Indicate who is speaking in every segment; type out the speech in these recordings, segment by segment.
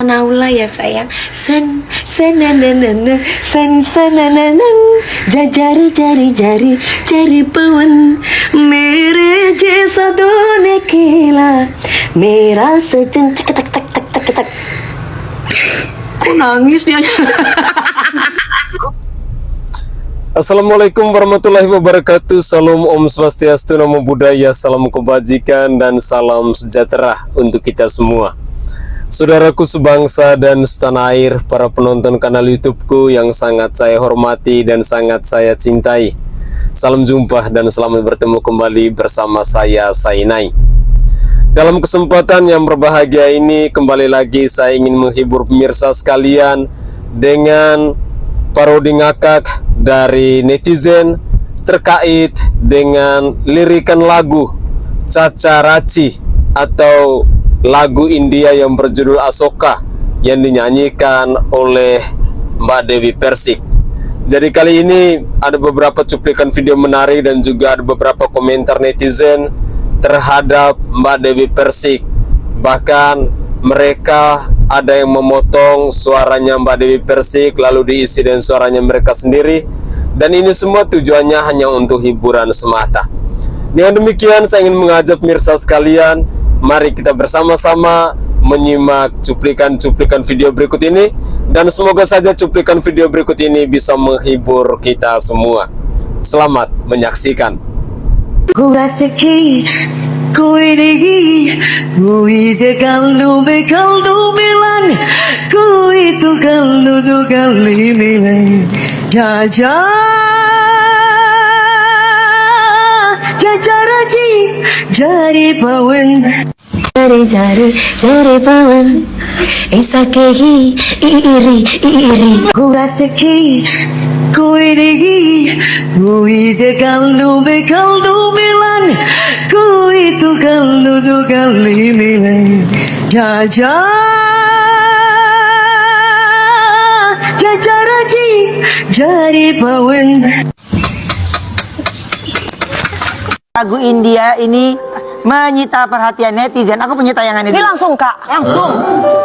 Speaker 1: Naula ya sayang. Sananana, sanananan, jari jari pawan, mere jesa done kila, merah secen cek tak tak tak tak tak. Kok nangis dia?
Speaker 2: Assalamualaikum warahmatullahi wabarakatuh. Salam Om Swastiastu, Namo Buddhaya, salam kebajikan dan salam sejahtera untuk kita semua. Saudaraku sebangsa dan setanah air, para penonton kanal YouTubeku yang sangat saya hormati dan sangat saya cintai. Salam jumpa dan selamat bertemu kembali bersama saya, Sainai. Dalam kesempatan yang berbahagia ini, kembali lagi saya ingin menghibur pemirsa sekalian dengan parodi ngakak dari netizen terkait dengan lirikan lagu Caca Raci atau lagu India yang berjudul Asoka yang dinyanyikan oleh Mbak Dewi Persik. Jadi kali ini ada beberapa cuplikan video menarik dan juga ada beberapa komentar netizen terhadap Mbak Dewi Persik. Bahkan mereka ada yang memotong suaranya Mbak Dewi Persik lalu diisi dengan suaranya mereka sendiri, dan ini semua tujuannya hanya untuk hiburan semata. Dengan demikian saya ingin mengajak pemirsa sekalian, mari kita bersama-sama menyimak cuplikan-cuplikan video berikut ini, dan semoga saja cuplikan video berikut ini bisa menghibur kita semua. Selamat menyaksikan.
Speaker 1: कोई नहीं कोई दे गल्लू मिलन कोई तो गल्ली मिलन जा राजी जारी पवन जारे पवन ऐसा के ही इरी हुआ सके कोई नहीं कोई दे गल्लू मिलन कोई तो गल्ली मिलन जा राजी जारी पवन.
Speaker 3: Lagu India ini menyita perhatian netizen. Aku punya tayangan ini.
Speaker 4: Ini langsung Kak?
Speaker 3: Langsung.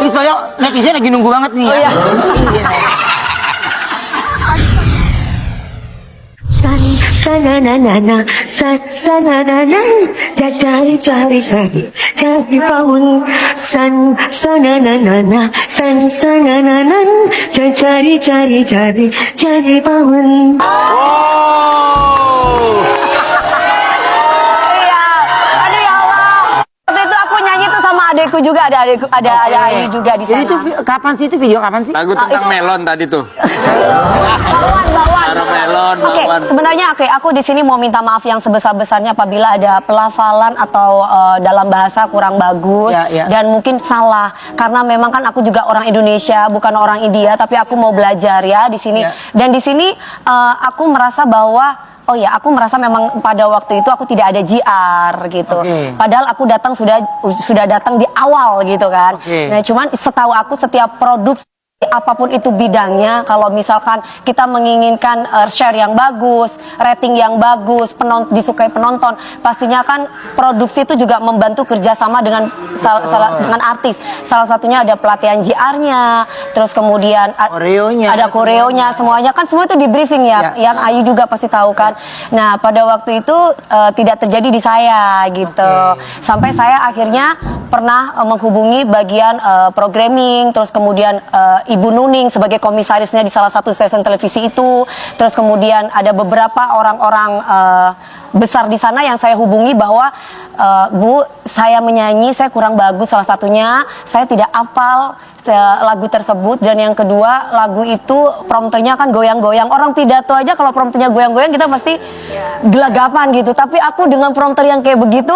Speaker 3: Ini soalnya netizen lagi nunggu banget nih.
Speaker 4: Oh,
Speaker 3: ya.
Speaker 4: iya.
Speaker 1: Sananana, jari paun, sananana, sanananan, jari paun.
Speaker 4: Adekku juga ada Ayu juga di sana.
Speaker 3: Jadi itu kapan sih, itu video kapan sih?
Speaker 5: Lagu tentang melon tadi tuh.
Speaker 4: Bawaan.
Speaker 5: Melon.
Speaker 4: Oke, sebenarnya aku di sini mau minta maaf yang sebesar-besarnya apabila ada pelafalan atau dalam bahasa kurang bagus dan mungkin salah, karena memang kan aku juga orang Indonesia, bukan orang India, tapi aku mau belajar ya di sini. Dan di sini aku merasa bahwa aku merasa memang pada waktu itu aku tidak ada JR gitu. Padahal aku datang sudah datang di awal gitu kan. Nah, cuman setahu aku setiap produk apapun itu bidangnya, kalau misalkan kita menginginkan share yang bagus, rating yang bagus, disukai penonton, pastinya kan produksi itu juga membantu kerjasama dengan dengan artis. Salah satunya ada pelatihan JR-nya, terus kemudian ada koreonya, semuanya kan semua itu di briefing ya. Yang Ayu juga pasti tahu kan. Nah, pada waktu itu tidak terjadi di saya gitu. Sampai saya akhirnya pernah menghubungi bagian programming, terus kemudian Ibu Nuning sebagai komisarisnya di salah satu stasiun televisi itu. Terus kemudian ada beberapa orang-orang besar di sana yang saya hubungi bahwa Bu, saya menyanyi, saya kurang bagus, salah satunya saya tidak hafal lagu tersebut, dan yang kedua lagu itu prompternya kan goyang-goyang. Orang pidato aja kalau prompternya goyang-goyang kita pasti gelagapan gitu, tapi aku dengan prompter yang kayak begitu,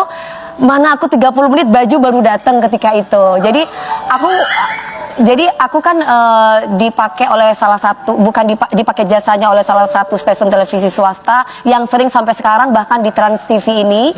Speaker 4: mana aku 30 menit baju baru datang ketika itu. Jadi aku kan dipakai oleh salah satu, bukan dipakai jasanya oleh salah satu stasiun televisi swasta yang sering sampai sekarang bahkan di Trans TV ini.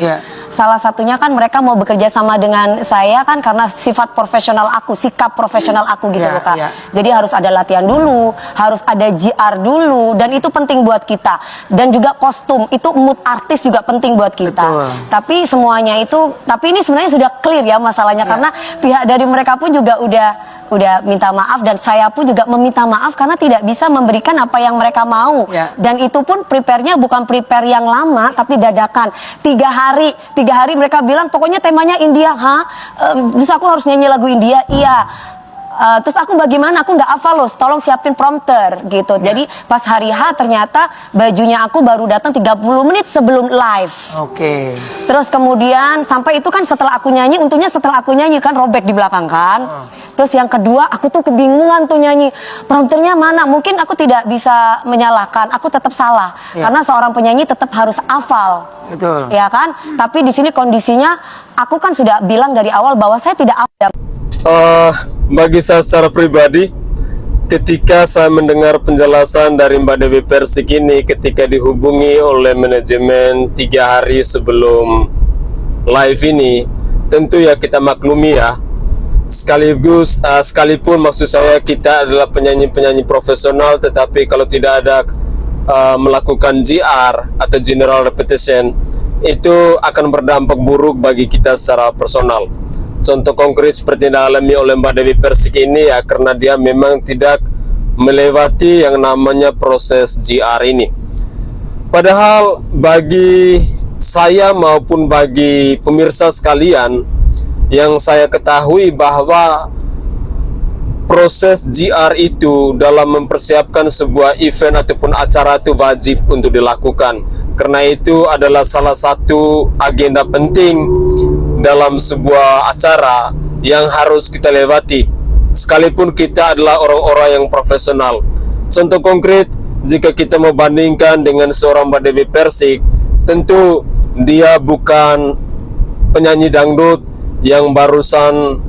Speaker 4: Salah satunya kan mereka mau bekerja sama dengan saya kan karena sifat profesional aku, sikap profesional aku gitu loh Kak. Jadi harus ada latihan dulu, harus ada JR dulu, dan itu penting buat kita. Dan juga kostum, itu mood artis juga penting buat kita. Tapi semuanya itu, tapi ini sebenarnya sudah clear ya masalahnya, karena pihak dari mereka pun juga udah udah minta maaf, dan saya pun juga meminta maaf karena tidak bisa memberikan apa yang mereka mau. Dan itu pun prepare-nya bukan prepare yang lama, tapi dadakan. 3 hari mereka bilang pokoknya temanya India. Terus aku harus nyanyi lagu India. Iya. Terus aku bagaimana? Aku nggak hafal loh, tolong siapin prompter gitu. Jadi pas hari H ternyata bajunya aku baru datang 30 menit sebelum live. Terus kemudian sampai itu kan setelah aku nyanyi, untungnya setelah aku nyanyi kan robek di belakang kan. Terus yang kedua aku tuh kebingungan tuh nyanyi, prompternya mana? Mungkin aku tidak bisa menyalahkan, aku tetap salah. Karena seorang penyanyi tetap harus hafal.
Speaker 3: Betul.
Speaker 4: Ya kan? Tapi di sini kondisinya aku kan sudah bilang dari awal bahwa saya tidak hafal.
Speaker 2: Bagi saya secara pribadi, ketika saya mendengar penjelasan dari Mbak Dewi Persik ini ketika dihubungi oleh manajemen 3 hari sebelum live ini, tentu ya kita maklumi ya, sekaligus sekalipun maksud saya kita adalah penyanyi-penyanyi profesional, tetapi kalau tidak ada melakukan GR atau general repetition, itu akan berdampak buruk bagi kita secara personal. Contoh konkret seperti yang dialami oleh Mbak Dewi Persik ini ya, karena dia memang tidak melewati yang namanya proses GR ini. Padahal bagi saya maupun bagi pemirsa sekalian, yang saya ketahui bahwa proses GR itu dalam mempersiapkan sebuah event ataupun acara itu wajib untuk dilakukan. Karena itu adalah salah satu agenda penting dalam sebuah acara yang harus kita lewati, sekalipun kita adalah orang-orang yang profesional. Contoh konkret, jika kita membandingkan dengan seorang Mbak Dewi Persik, tentu dia bukan penyanyi dangdut yang barusan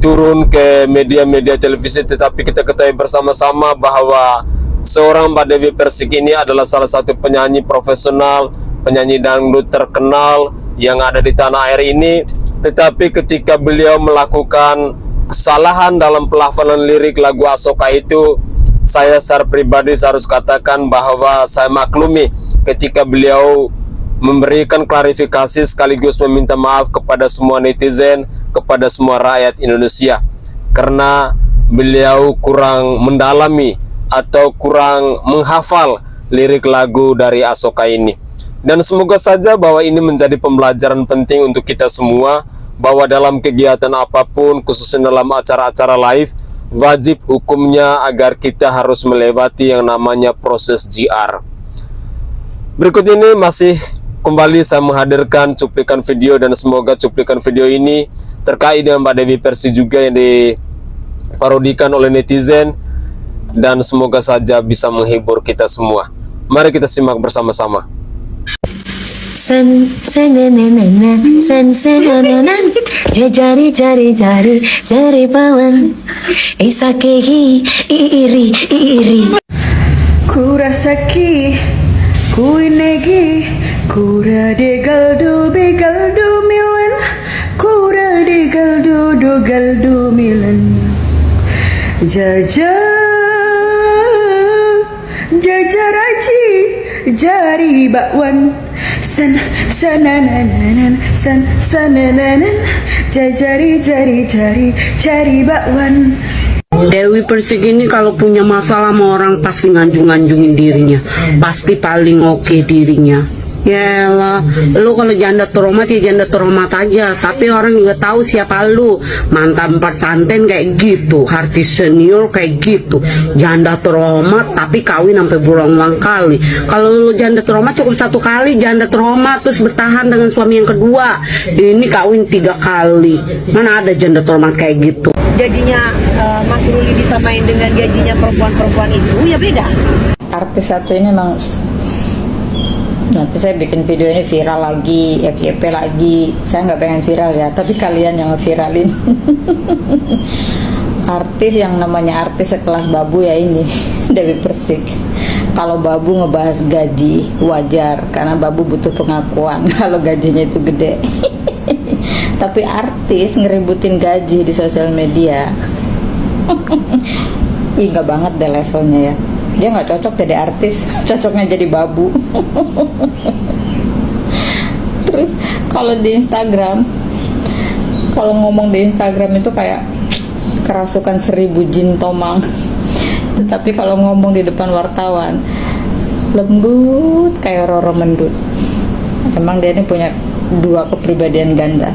Speaker 2: turun ke media-media televisi, tetapi kita ketahui bersama-sama bahwa seorang Mbak Dewi Persik ini adalah salah satu penyanyi profesional, penyanyi dangdut terkenal yang ada di tanah air ini. Tetapi ketika beliau melakukan kesalahan dalam pelafalan lirik lagu Asoka itu, saya secara pribadi harus katakan bahwa saya maklumi ketika beliau memberikan klarifikasi sekaligus meminta maaf kepada semua netizen, kepada semua rakyat Indonesia, karena beliau kurang mendalami atau kurang menghafal lirik lagu dari Asoka ini. Dan semoga saja bahwa ini menjadi pembelajaran penting untuk kita semua, bahwa dalam kegiatan apapun, khususnya dalam acara-acara live, wajib hukumnya agar kita harus melewati yang namanya proses GR. Berikut ini masih kembali saya menghadirkan cuplikan video, dan semoga cuplikan video ini terkait dengan Mbak Dewi Persik juga yang diparodikan oleh netizen, dan semoga saja bisa menghibur kita semua. Mari kita simak bersama-sama.
Speaker 1: San sananana, san sanananan, jari jari jari jari pawan, isakehi iri iri.
Speaker 5: Kurasaki, kuinegi, kura de galdo milan, kura de galdo milan. Jajaraji, jari bakwan. Sanananan, sanananan, jari bakwan.
Speaker 6: Dewi Persik ini kalau punya masalah sama orang pasti nganjung-nganjungin dirinya, pasti paling oke dirinya. Yalah, lu kalau janda terhormat ya janda terhormat aja, tapi orang juga tahu siapa lu. Mantan pesantren kayak gitu, artis senior kayak gitu, janda terhormat tapi kawin sampai berulang-ulang kali. Kalau lu janda terhormat cukup 1 kali janda terhormat terus bertahan dengan suami yang kedua, ini kawin 3 kali. Mana ada janda terhormat kayak gitu.
Speaker 4: Gajinya Mas Ruli disamain dengan gajinya perempuan-perempuan itu ya beda.
Speaker 7: Artis satu ini memang, nanti saya bikin video ini viral lagi, FYP lagi. Saya nggak pengen viral ya, tapi kalian yang ngeviralin. Artis yang namanya artis sekelas Babu ya ini, Dewi Persik. Kalau Babu ngebahas gaji wajar, karena Babu butuh pengakuan kalau gajinya itu gede. Tapi artis ngeributin gaji di sosial media, ih nggak banget deh levelnya ya. Dia nggak cocok jadi artis, cocoknya jadi Babu. Terus kalau di Instagram, kalau ngomong di Instagram itu kayak kerasukan 1000 jin tomang. Tetapi kalau ngomong di depan wartawan lembut kayak Roro Mendut. Emang dia ini punya 2 kepribadian ganda.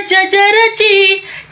Speaker 8: Jajaraci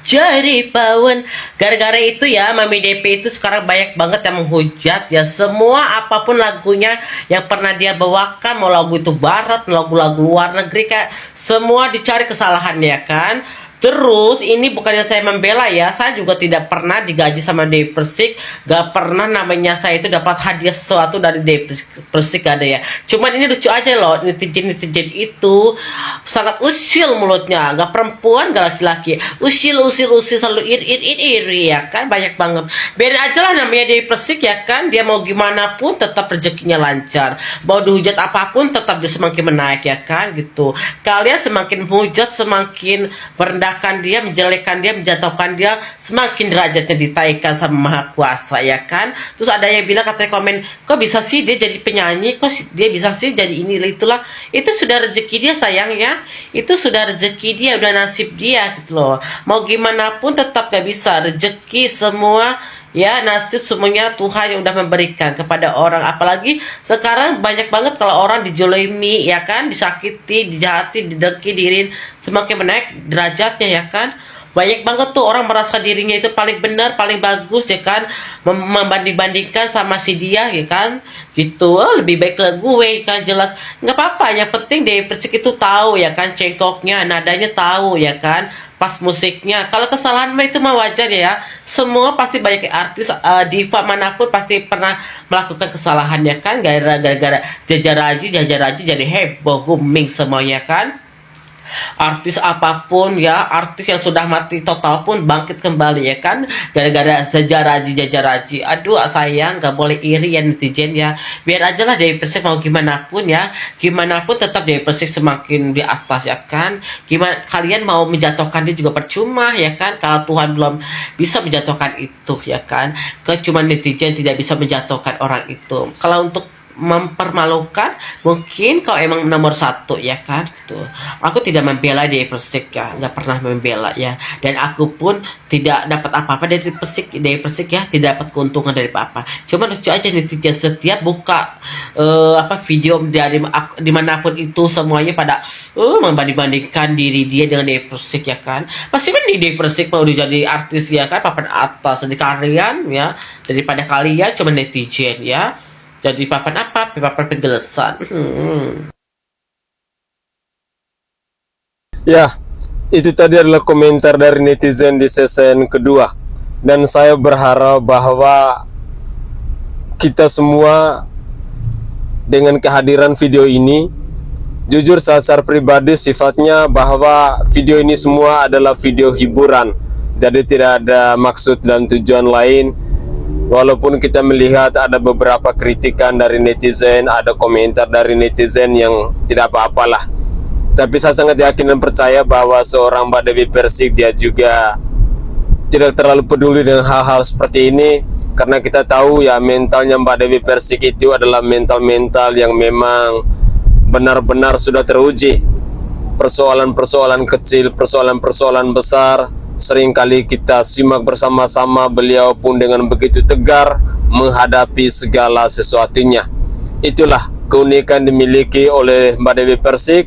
Speaker 8: jari pawan. Gara-gara itu ya Mami DP itu sekarang banyak banget yang menghujat ya. Semua apapun lagunya yang pernah dia bawakan, mau lagu itu barat, lagu-lagu luar negeri, kayak semua dicari kesalahannya kan. Terus ini bukannya saya membela ya, saya juga tidak pernah digaji sama Dewi Persik, gak pernah namanya saya itu dapat hadiah sesuatu dari Dewi Persik, gak ada ya. Cuman ini lucu aja loh, netizen itu sangat usil mulutnya, gak perempuan gak laki-laki, usil selalu iri ya kan, banyak banget. Biarin aja lah namanya Dewi Persik ya kan, dia mau gimana pun tetap rezekinya lancar, mau dihujat apapun tetap dia semakin menaik ya kan gitu. Kalian semakin menghujat, semakin merendah dia, menjelekkan dia, menjatuhkan dia, semakin derajatnya ditaikan sama Maha Kuasa ya kan. Terus ada yang bilang, katanya komen, kok bisa sih dia jadi penyanyi, kok dia bisa sih jadi ini, itulah. Itu sudah rezeki dia sayang ya, itu sudah rezeki dia, udah nasib dia gitu loh. Mau gimana pun tetap gak bisa, rezeki semua ya, nasib semuanya Tuhan yang udah memberikan kepada orang. Apalagi sekarang banyak banget kalau orang dijolimi ya kan, disakiti, dijahati, didengki, semakin menaik derajatnya ya kan. Banyak banget tuh orang merasa dirinya itu paling benar, paling bagus ya kan, membanding-bandingkan sama si dia ya kan gitu. Lebih baik ke gue kan, jelas nggak apa-apa, yang penting Dewi Persik itu tahu ya kan, cengkoknya, nadanya tahu ya kan, pas musiknya. Kalau kesalahan itu mah wajar ya, semua pasti, banyak artis diva manapun pasti pernah melakukan kesalahan ya kan. Gara-gara jajaraji jadi heboh, booming semuanya kan. Artis apapun ya, artis yang sudah mati total pun bangkit kembali ya kan, gara-gara jajaraji. Aduh sayang, gak boleh iri ya netizen ya. Biar aja lah Dewi Persik mau gimana pun ya, gimana pun tetap Dewi Persik semakin di atas ya kan. Gimana kalian mau menjatuhkan dia juga percuma ya kan, kalau Tuhan belum bisa menjatuhkan itu ya kan. Cuma netizen tidak bisa menjatuhkan orang itu. Kalau untuk mempermalukan, mungkin kau emang nomor 1 ya kan gitu. Aku tidak membela Dewi Persik ya, nggak pernah membela ya, dan aku pun tidak dapat apa-apa dari Dewi Persik ya, tidak dapat keuntungan dari apa-apa. Cuma lucu aja netizen setiap buka video dari dimanapun itu semuanya pada membanding-bandingkan diri dia dengan Dewi Persik ya kan. Pasti mending Dewi Persik mau jadi artis ya kan, papan atas dari kalian ya, daripada kalian cuma netizen ya. Jadi papan apa? Papan penjelasan.
Speaker 2: Ya, itu tadi adalah komentar dari netizen di season kedua. Dan saya berharap bahwa kita semua dengan kehadiran video ini, jujur secara pribadi sifatnya bahwa video ini semua adalah video hiburan. Jadi tidak ada maksud dan tujuan lain. Walaupun kita melihat ada beberapa kritikan dari netizen, ada komentar dari netizen yang tidak apa-apalah, tapi saya sangat yakin dan percaya bahwa seorang Mbak Dewi Persik dia juga tidak terlalu peduli dengan hal-hal seperti ini, karena kita tahu ya mentalnya Mbak Dewi Persik itu adalah mental-mental yang memang benar-benar sudah teruji. Persoalan-persoalan kecil, persoalan-persoalan besar, seringkali kita simak bersama-sama, beliau pun dengan begitu tegar menghadapi segala sesuatunya. Itulah keunikan dimiliki oleh Mbak Dewi Persik.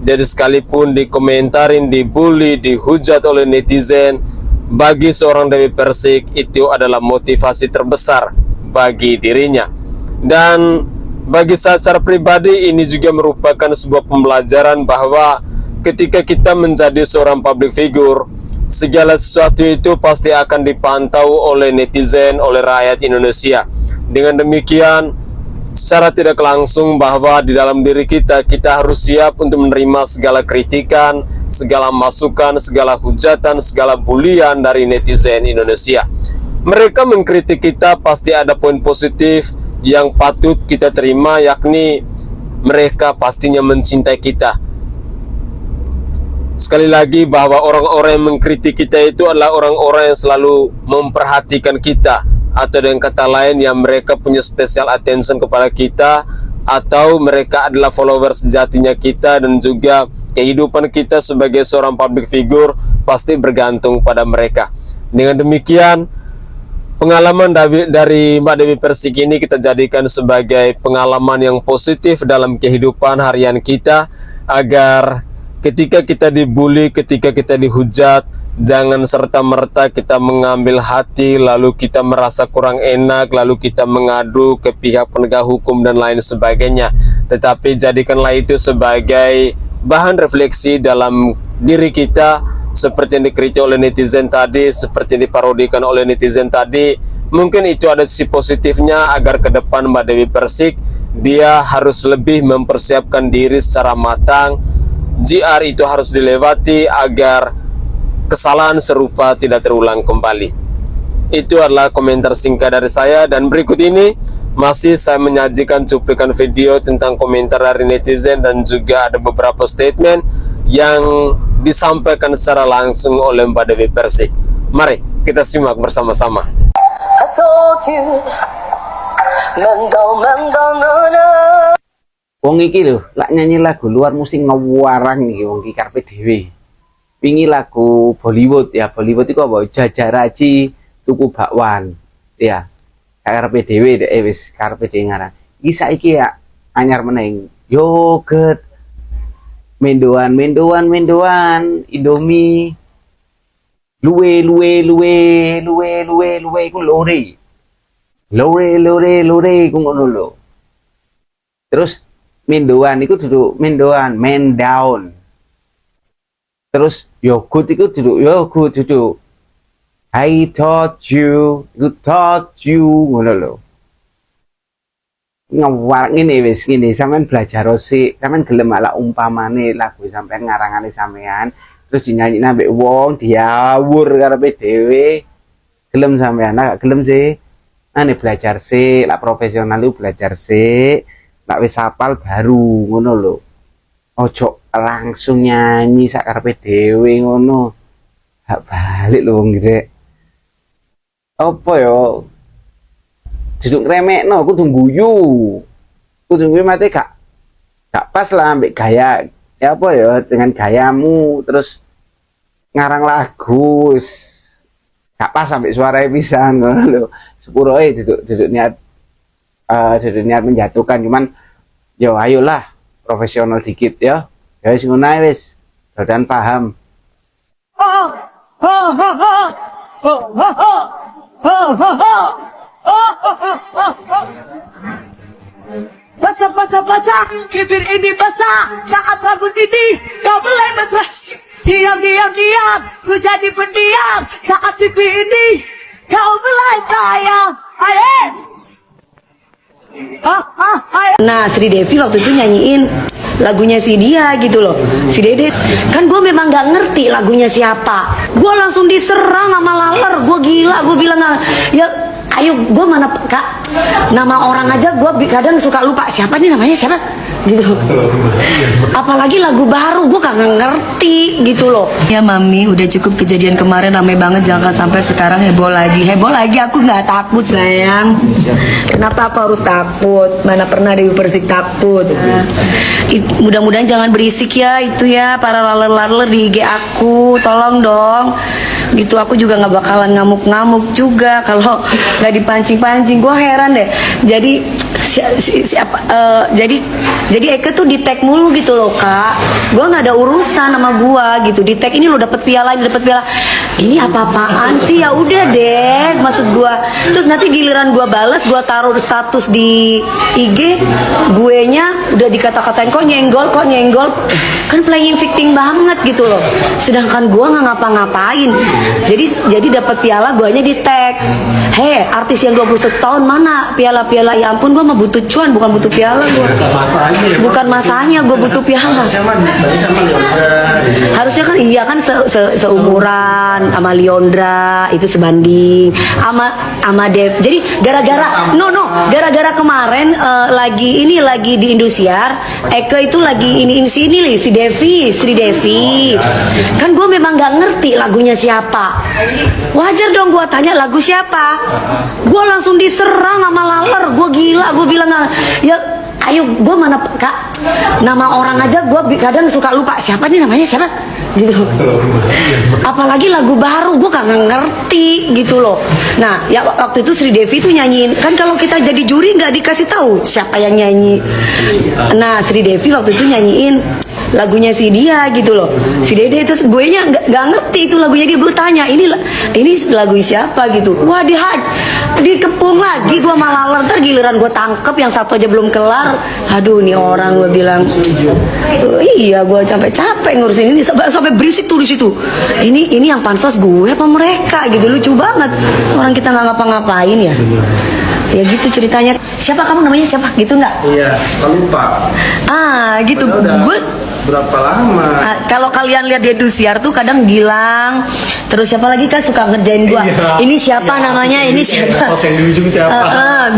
Speaker 2: Jadi sekalipun dikomentarin, dibully, dihujat oleh netizen, bagi seorang Dewi Persik itu adalah motivasi terbesar bagi dirinya. Dan bagi saya secara pribadi ini juga merupakan sebuah pembelajaran bahwa ketika kita menjadi seorang public figure, segala sesuatu itu pasti akan dipantau oleh netizen, oleh rakyat Indonesia. Dengan demikian, secara tidak langsung bahwa di dalam diri kita harus siap untuk menerima segala kritikan, segala masukan, segala hujatan, segala bulian dari netizen Indonesia. Mereka mengkritik kita pasti ada poin positif yang patut kita terima, yakni mereka pastinya mencintai kita. Sekali lagi bahwa orang-orang yang mengkritik kita itu adalah orang-orang yang selalu memperhatikan kita, atau dengan kata lain yang mereka punya special attention kepada kita, atau mereka adalah followers sejatinya kita, dan juga kehidupan kita sebagai seorang public figure pasti bergantung pada mereka. Dengan demikian, pengalaman dari Mbak Dewi Persik ini kita jadikan sebagai pengalaman yang positif dalam kehidupan harian kita, agar ketika kita dibully, ketika kita dihujat, jangan serta-merta kita mengambil hati, lalu kita merasa kurang enak, lalu kita mengadu ke pihak penegak hukum dan lain sebagainya. Tetapi jadikanlah itu sebagai bahan refleksi dalam diri kita, seperti yang dikritik oleh netizen tadi, seperti yang diparodikan oleh netizen tadi. Mungkin itu ada sisi positifnya, agar ke depan Mbak Dewi Persik dia harus lebih mempersiapkan diri secara matang. GR itu harus dilewati agar kesalahan serupa tidak terulang kembali. Itu adalah komentar singkat dari saya, dan berikut ini masih saya menyajikan cuplikan video tentang komentar dari netizen, dan juga ada beberapa statement yang disampaikan secara langsung oleh Mbak Dewi Persik. Mari kita simak bersama-sama.
Speaker 6: Wong iki lho, lak nyanyi lagu luar musik ngewarang nih wong iki karepe dhewe. Wingi lagu Bollywood ya, Bollywood iku apa? Jajaraji tuku bakwan. Ya. Karepe dhewe wis karepe dhewe ngarang. Iki saiki ya anyar meneng. Yogurt. Mendoan Indomie. Luwe iku lore. Lore iku ngono lho. Terus mendoan iku duduk mendoan, mendown. Terus yogurt iku duduk yogurt duduk. I taught you ngono lho. Ngawak ngene wis ngene, sampean belajar resik, sampean gelem ala umpamane lagu sampean ngarangane sampean, terus dinyanyi ambek wong diawur karepe dhewe. Gelem sampean, gak gelem sih. Ane belajar sih, lah profesional itu belajar sih. Lah wis hafal baru ngono lho. Ojo langsung nyanyi sak karepe dhewe ngono. Hak balik lho wong gede. Apa yo? Duduk remekno, kudu guyu. Kudu guyu mate gak pas lah ambek gaya. Ya apa ya, dengan gayamu terus ngarang lagu gak pas sampai suaranya pisan ngono lho. Sepuroe duduk niat menjatuhkan, cuman yo ayolah profesional dikit ya. Ya wis ngono ae wis. Dodan paham.
Speaker 5: Basah, bibir ini basah. Saat rambut ini kau mulai meras. Diam, ku jadi pendiam. Saat bibir ini kau mulai sayang.
Speaker 4: Nah, Sri Devi waktu itu nyanyiin lagunya si dia gitu loh, si Dede. Kan gue memang gak ngerti lagunya siapa. Gue langsung diserang sama laler. Gue gila, gue bilang ya ayo, gue mana kak nama orang aja gue kadang suka lupa siapa nih namanya, siapa gitu. Apalagi lagu baru gue kagak ngerti gitu loh. Ya mami, udah cukup kejadian kemarin ramai banget, jangan sampai sekarang heboh lagi. Aku nggak takut sayang. Kenapa aku harus takut? Mana pernah Dewi Persik takut? Mudah-mudahan jangan berisik ya itu ya para laler-laler di IG aku, tolong dong. Gitu aku juga nggak bakalan ngamuk-ngamuk juga kalau nggak dipancing-pancing. Gue heran deh. Jadi jadi Eke tuh di tag mulu gitu loh kak. Gue nggak ada urusan sama gue gitu. Di tag ini lo dapet piala, ini apa-apaan sih? Ya udah deh, maksud gue. Terus nanti giliran gue balas, gue taruh status di IG, gue nya udah dikata-katain kok nyenggol. Kan playing victim banget gitu loh. Sedangkan gue nggak ngapa-ngapain. Jadi dapat piala, guanya di tag. Hei, artis yang 21 tahun mana piala? Ya ampun, gue mah butuh cuan, bukan butuh piala gue. Bukan masanya gue butuh piala. Harusnya kan iya kan seumuran sama Liondra itu sebanding sama Dev. Jadi gara-gara kemarin lagi di Indosiar, Eke itu lagi ini si Devi, Sri Devi. Kan gue memang nggak ngerti lagunya siapa. Wajar dong gue tanya lagu siapa. Gue langsung diserang sama laler. Gue gila, gue bilang ya ayo gue mana kak nama orang aja gue kadang suka lupa siapa nih namanya siapa gitu. Apalagi lagu baru gue kagak ngerti gitu loh. Nah ya waktu itu Sri Devi tuh nyanyiin, kan kalau kita jadi juri nggak dikasih tahu siapa yang nyanyi. Nah Sri Devi waktu itu nyanyiin lagunya si dia gitu loh, si Dede. Terus gue nya nggak ngerti itu lagunya dia. Gue tanya ini lagu siapa gitu. Wah dikepung lagi gue malah ntar giliran gue tangkep yang satu aja belum kelar. Aduh nih orang, gue bilang iya gue capek ngurusin ini sampai berisik tuh di situ. Ini yang pansos gue apa mereka gitu. Lucu banget, orang kita nggak ngapa-ngapain ya. Ya gitu ceritanya. Siapa kamu namanya siapa gitu nggak?
Speaker 9: Iya, lupa.
Speaker 4: Gitu. Gue
Speaker 9: berapa lama?
Speaker 4: Kalau kalian lihat di Indosiar tuh kadang Gilang, terus siapa lagi kan suka ngerjain gua. Ini siapa namanya? Ini siapa?
Speaker 9: Yang di ujung siapa?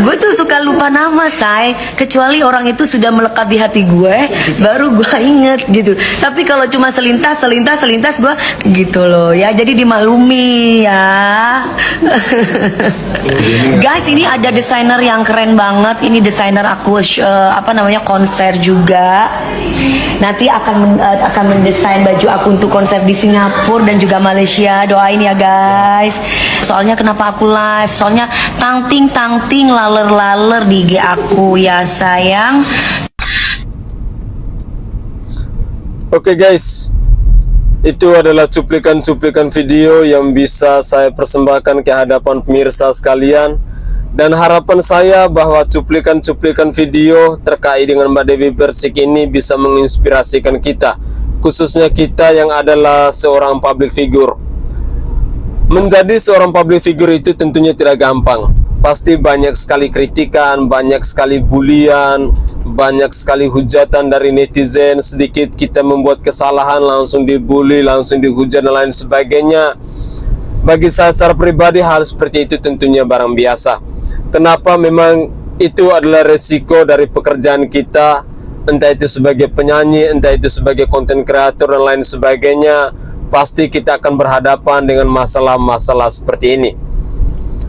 Speaker 4: Gue tuh suka lupa nama, say. Kecuali orang itu sudah melekat di hati gue, baru gue inget gitu. Tapi kalau cuma selintas gue gitu loh ya. Jadi dimaklumi ya. Guys, ini ada desainer yang keren banget. Ini desainer aku konser juga. Nanti akan mendesain baju aku untuk konser di Singapura dan juga Malaysia. Doain ya guys. Soalnya kenapa aku live? Soalnya tangting laler di IG aku ya sayang.
Speaker 2: Oke guys, itu adalah cuplikan-cuplikan video yang bisa saya persembahkan ke hadapan pemirsa sekalian. Dan harapan saya bahwa cuplikan-cuplikan video terkait dengan Mbak Dewi Persik ini bisa menginspirasikan kita, khususnya kita yang adalah seorang public figure. Menjadi seorang public figure itu tentunya tidak gampang. Pasti banyak sekali kritikan, banyak sekali bulian, banyak sekali hujatan dari netizen. Sedikit kita membuat kesalahan langsung dibully, langsung dihujat dan lain sebagainya. Bagi saya secara pribadi hal seperti itu tentunya barang biasa. Kenapa? Memang itu adalah resiko dari pekerjaan kita, entah itu sebagai penyanyi, entah itu sebagai konten kreator dan lain sebagainya. Pasti kita akan berhadapan dengan masalah-masalah seperti ini.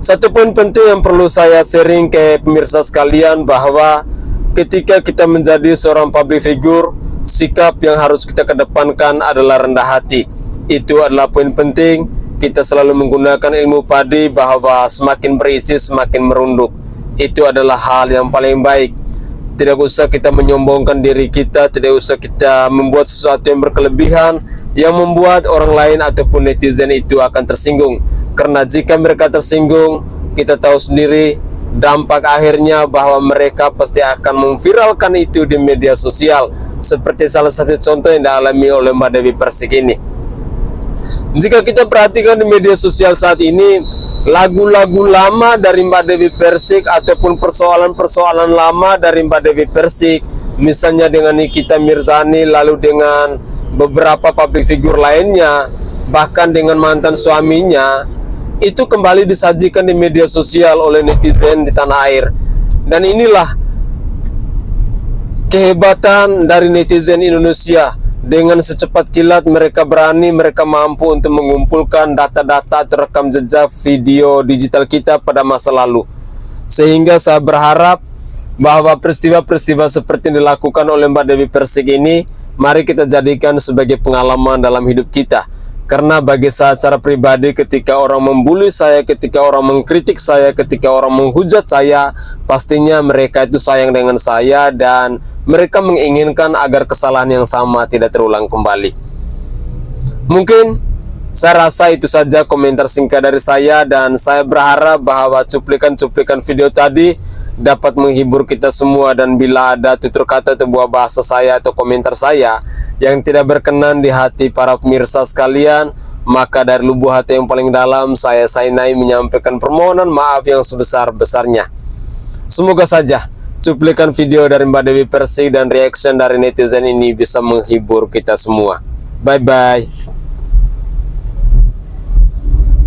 Speaker 2: Satu poin penting yang perlu saya sharing ke pemirsa sekalian, bahwa ketika kita menjadi seorang public figure, sikap yang harus kita kedepankan adalah rendah hati. Itu adalah poin penting. Kita selalu menggunakan ilmu padi bahwa semakin berisi semakin merunduk. Itu adalah hal yang paling baik. Tidak usah kita menyombongkan diri kita, tidak usah kita membuat sesuatu yang berkelebihan yang membuat orang lain ataupun netizen itu akan tersinggung. Karena jika mereka tersinggung, kita tahu sendiri dampak akhirnya bahwa mereka pasti akan memviralkan itu di media sosial. Seperti salah satu contoh yang dialami oleh Mbak Dewi Persik ini. Jika kita perhatikan di media sosial saat ini, lagu-lagu lama dari Mbak Dewi Persik ataupun persoalan-persoalan lama dari Mbak Dewi Persik, misalnya dengan Nikita Mirzani, lalu dengan beberapa public figure lainnya, bahkan dengan mantan suaminya, itu kembali disajikan di media sosial oleh netizen di tanah air. Dan inilah kehebatan dari netizen Indonesia. Dengan secepat kilat mereka berani, mereka mampu untuk mengumpulkan data-data atau rekam jejak video digital kita pada masa lalu. Sehingga saya berharap bahwa peristiwa-peristiwa seperti yang dilakukan oleh Mbak Dewi Persik ini, mari kita jadikan sebagai pengalaman dalam hidup kita. Karena bagi saya secara pribadi, ketika orang membuli saya, ketika orang mengkritik saya, ketika orang menghujat saya, pastinya mereka itu sayang dengan saya dan mereka menginginkan agar kesalahan yang sama tidak terulang kembali. Mungkin saya rasa itu saja komentar singkat dari saya, dan saya berharap bahwa cuplikan-cuplikan video tadi dapat menghibur kita semua. Dan bila ada tutur kata atau buah bahasa saya atau komentar saya yang tidak berkenan di hati para pemirsa sekalian, maka dari lubuk hati yang paling dalam saya Sainai menyampaikan permohonan maaf yang sebesar-besarnya. Semoga saja cuplikan video dari Mbak Dewi Persik dan reaction dari netizen ini bisa menghibur kita semua. Bye-bye.